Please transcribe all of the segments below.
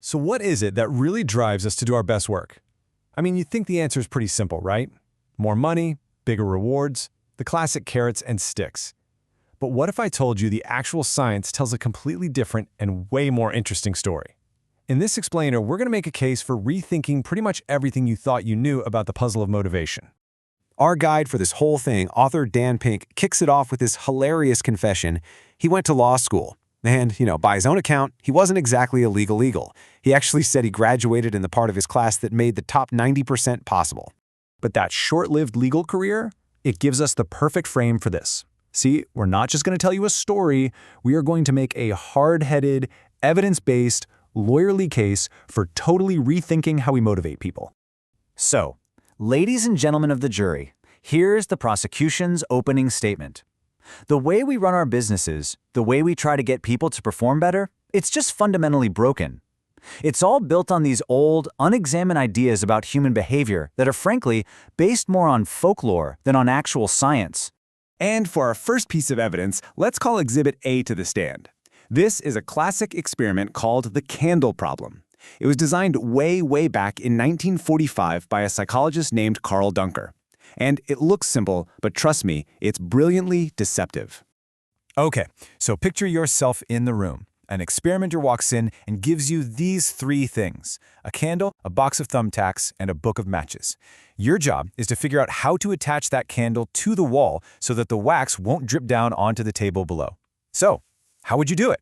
So what is it that really drives us to do our best work? I mean, you'd think the answer is pretty simple, right? More money, bigger rewards, the classic carrots and sticks. But what if I told you the actual science tells a completely different and way more interesting story? In this explainer, we're going to make a case for rethinking pretty much everything you thought you knew about the puzzle of motivation. Our guide for this whole thing, author Dan Pink, kicks it off with this hilarious confession. He went to law school. And, by his own account, he wasn't exactly a legal. He actually said he graduated in the part of his class that made the top 90% possible. But that short-lived legal career, it gives us the perfect frame for this. See, we're not just going to tell you a story, we are going to make a hard-headed, evidence-based, lawyerly case for totally rethinking how we motivate people. So, ladies and gentlemen of the jury, here's the prosecution's opening statement. The way we run our businesses, the way we try to get people to perform better, it's just fundamentally broken. It's all built on these old, unexamined ideas about human behavior that are frankly based more on folklore than on actual science. And for our first piece of evidence, let's call Exhibit A to the stand. This is a classic experiment called the candle problem. It was designed way back in 1945 by a psychologist named Carl Duncker. And it looks simple, but trust me, it's brilliantly deceptive. Okay, so picture yourself in the room. An experimenter walks in and gives you these three things: a candle, a box of thumbtacks, and a book of matches. Your job is to figure out how to attach that candle to the wall so that the wax won't drip down onto the table below. So, how would you do it?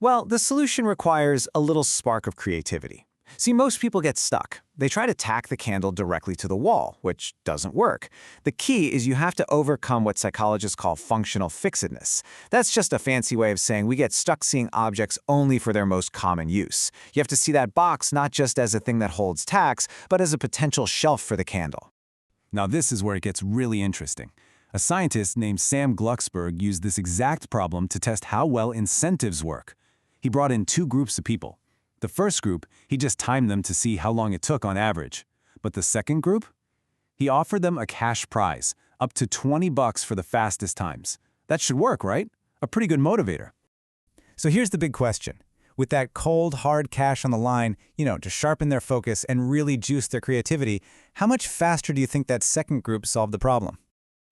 Well, the solution requires a little spark of creativity. See, most people get stuck. They try to tack the candle directly to the wall, which doesn't work. The key is you have to overcome what psychologists call functional fixedness. That's just a fancy way of saying we get stuck seeing objects only for their most common use. You have to see that box not just as a thing that holds tacks, but as a potential shelf for the candle. Now this is where it gets really interesting. A scientist named Sam Glucksberg used this exact problem to test how well incentives work. He brought in two groups of people. The first group, he just timed them to see how long it took on average. But the second group? He offered them a cash prize, up to $20 for the fastest times. That should work, right? A pretty good motivator. So here's the big question. With that cold, hard cash on the line, to sharpen their focus and really juice their creativity, how much faster do you think that second group solved the problem?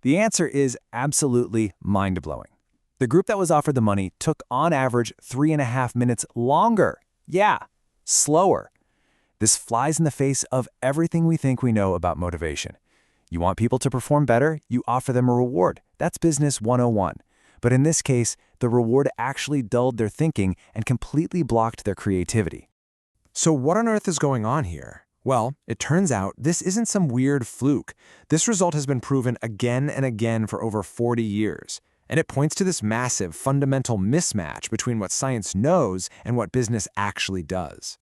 The answer is absolutely mind-blowing. The group that was offered the money took on average 3.5 minutes longer. Yeah, slower. This flies in the face of everything we think we know about motivation. You want people to perform better, you offer them a reward. That's business 101. But in this case, the reward actually dulled their thinking and completely blocked their creativity. So what on earth is going on here? Well, it turns out this isn't some weird fluke. This result has been proven again and again for over 40 years. And it points to this massive, fundamental mismatch between what science knows and what business actually does.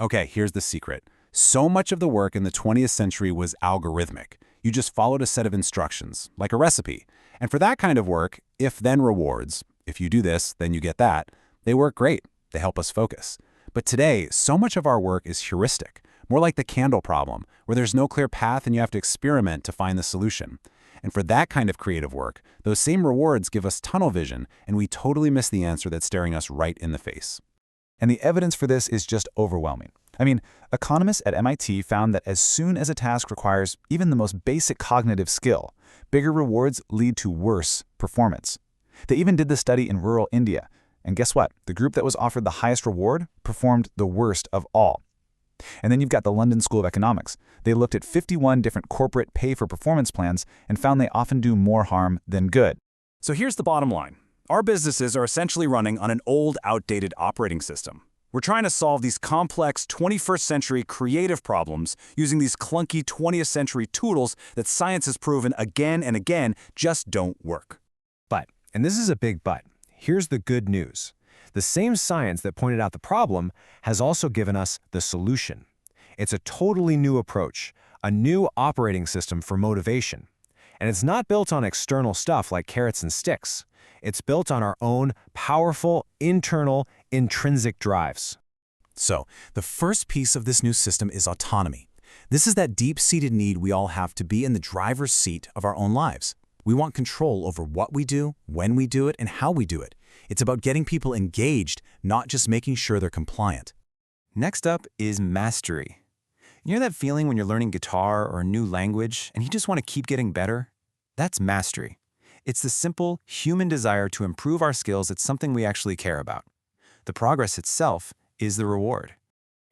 Okay, here's the secret. So much of the work in the 20th century was algorithmic. You just followed a set of instructions, like a recipe. And for that kind of work, if-then rewards, if you do this, then you get that, they work great. They help us focus. But today, so much of our work is heuristic, more like the candle problem, where there's no clear path and you have to experiment to find the solution. And for that kind of creative work, those same rewards give us tunnel vision, and we totally miss the answer that's staring us right in the face. And the evidence for this is just overwhelming. I mean, economists at MIT found that as soon as a task requires even the most basic cognitive skill, bigger rewards lead to worse performance. They even did the study in rural India. And guess what? The group that was offered the highest reward performed the worst of all. And then you've got the London School of Economics. They looked at 51 different corporate pay-for-performance plans and found they often do more harm than good. So here's the bottom line. Our businesses are essentially running on an old, outdated operating system. We're trying to solve these complex 21st century creative problems using these clunky 20th century tools that science has proven again and again just don't work. But, and this is a big but, here's the good news. The same science that pointed out the problem has also given us the solution. It's a totally new approach, a new operating system for motivation. And it's not built on external stuff like carrots and sticks. It's built on our own powerful, internal, intrinsic drives. So, the first piece of this new system is autonomy. This is that deep-seated need we all have to be in the driver's seat of our own lives. We want control over what we do, when we do it, and how we do it. It's about getting people engaged, not just making sure they're compliant. Next up is mastery. You know that feeling when you're learning guitar or a new language and you just want to keep getting better? That's mastery. It's the simple, human desire to improve our skills at something we actually care about. The progress itself is the reward.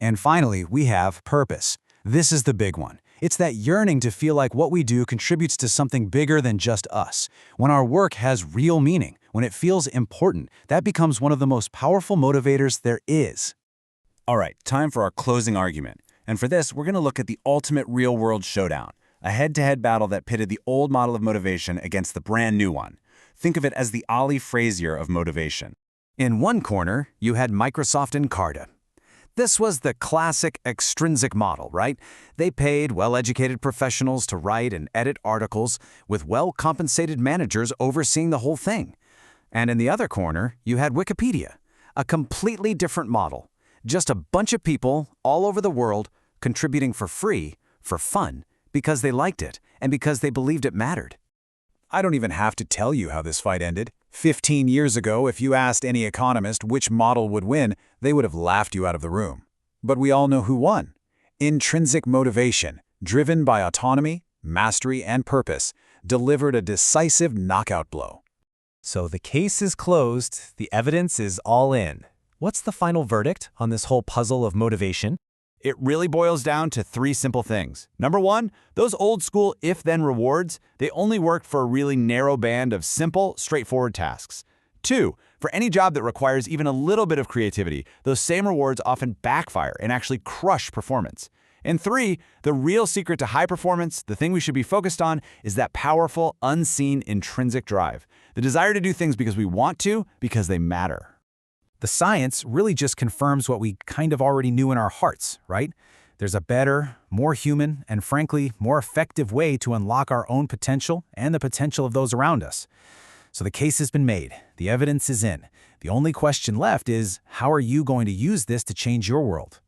And finally, we have purpose. This is the big one. It's that yearning to feel like what we do contributes to something bigger than just us. When our work has real meaning, when it feels important, that becomes one of the most powerful motivators there is. All right, time for our closing argument. And for this, we're going to look at the ultimate real-world showdown, a head-to-head battle that pitted the old model of motivation against the brand new one. Think of it as the Ali Frazier of motivation. In one corner, you had Microsoft Encarta. This was the classic extrinsic model, right? They paid well-educated professionals to write and edit articles with well-compensated managers overseeing the whole thing. And in the other corner, you had Wikipedia, a completely different model. Just a bunch of people all over the world contributing for free, for fun, because they liked it and because they believed it mattered. I don't even have to tell you how this fight ended. 15 years ago, if you asked any economist which model would win, they would have laughed you out of the room. But we all know who won. Intrinsic motivation, driven by autonomy, mastery, and purpose, delivered a decisive knockout blow. So the case is closed, the evidence is all in. What's the final verdict on this whole puzzle of motivation? It really boils down to three simple things. Number one, those old school if-then rewards, they only worked for a really narrow band of simple, straightforward tasks. Two, for any job that requires even a little bit of creativity, those same rewards often backfire and actually crush performance. And three, the real secret to high performance, the thing we should be focused on, is that powerful, unseen, intrinsic drive. The desire to do things because we want to, because they matter. The science really just confirms what we kind of already knew in our hearts, right? There's a better, more human, and frankly, more effective way to unlock our own potential and the potential of those around us. So the case has been made. The evidence is in. The only question left is, how are you going to use this to change your world?